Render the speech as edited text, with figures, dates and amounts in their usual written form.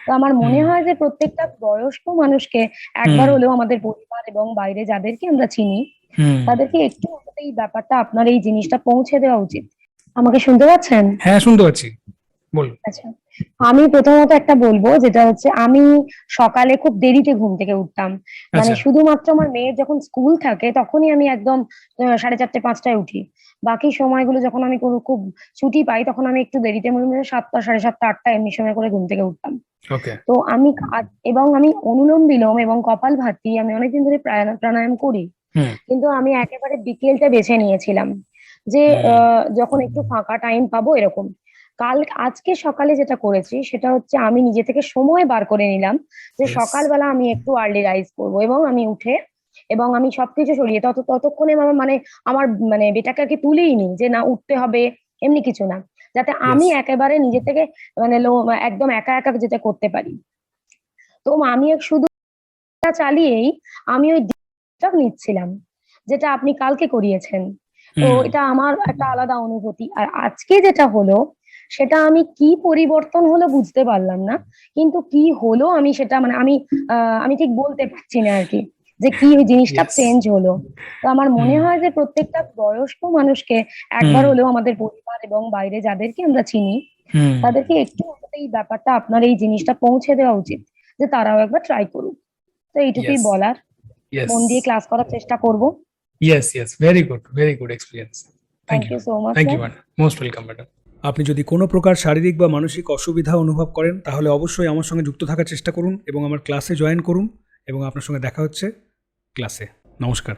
তো আমার মনে হুম। হয় যে প্রত্যেকটা বয়স্ক মানুষকে একবার হুম। হলেও আমাদের পরিবার এবং বাইরে যাদেরকে আমরা চিনি হুম। তাদেরকে একটু অন্তত এই ব্যাপারটা, আপনার এই জিনিসটা পৌঁছে দেওয়া উচিত। আমাকে শুনতে পাচ্ছেন? হ্যাঁ, শুনতে পাচ্ছি, বলুন। আচ্ছা, আমি প্রথমত একটা বলবো, যেটা হচ্ছে আমি সকালে খুব দেরিতে ঘুম থেকে উঠতাম। মানে আচ্ছা। শুধুমাত্র আমার মেয়ের যখন স্কুল থাকে তখনই আমি একদম 4:30-5টায় উঠি। বাকি সময়গুলো যখন আমি কোনো খুব ছুটি পাই তখন আমি একটু দেরিতে, মনে হয় 7টা, 7:30, 8টা এমনি সময় করে ঘুম থেকে উঠতাম। ওকে। তো আমি এবং আমি অনুলোম বিলোম এবং কপালভাতি আমি অনেকদিন ধরে প্রাণায়াম করি। হুম। কিন্তু আমি একেবারে বিকেলটা বেছে নিয়েছিলাম, যে হুম। যখন একটু ফাঁকা টাইম পাবো এরকম। আজকে সকালে যেটা করেছি সেটা হচ্ছে আমি নিজে থেকে সময় বার করে নিলাম যে ইয়েস। সকালবেলা আমি একটু আর্লি রাইজ করবো, এবং আমি উঠে এবং আমি সবকিছু সরিয়ে ততক্ষণে আমার আমার বেটাকে আর কি তুলেই নি, যে না উঠতে হবে এমনি কিছু না, যাতে ইয়েস। আমি একেবারে নিজে থেকে একদম একা একা যেটা করতে পারি। তো আমি শুধু এটা চালিয়েই আমি ওই দিকটা নিচ্ছিলাম, যেটা আপনি কালকে করিয়েছেন। তো হুম। এটা আমার একটা আলাদা অনুভূতি। আর আজকে যেটা হলো সেটা আমি কি পরিবর্তন হলো বুঝতে পারলাম না, কিন্তু কি হলো আমি সেটা আমি ঠিক বলতে পারছি না আর কি, যে কি ওই জিনিসটা ইয়েস। চেঞ্জ হলো। তো আমার মনে হুম। হয় যে প্রত্যেকটা বয়স্ক মানুষকে একবার হুম। হলেও আমাদের পরিবার এবং বাইরে যাদেরকে আমরা চিনি হুম। তাদেরকে একটু অন্তত এই ব্যাপারটা, আপনার এই জিনিসটা পৌঁছে দেওয়া উচিত, যে তারাও একবার ট্রাই করুক। তো এইটুকুই ইয়েস। বলার। ইয়েস। মন দিয়ে ক্লাস করার চেষ্টা করব। Yes. Yes, very good experience. Thank thank you. You so much, thank you sir. Madam, most welcome madam. আপনি যদি কোনো প্রকার শারীরিক বা মানসিক অসুবিধা অনুভব করেন তাহলে অবশ্যই আমার সঙ্গে যুক্ত থাকার চেষ্টা করুন এবং আমার ক্লাসে জয়েন করুন, এবং আপনার সঙ্গে দেখা হচ্ছে ক্লাসে। নমস্কার।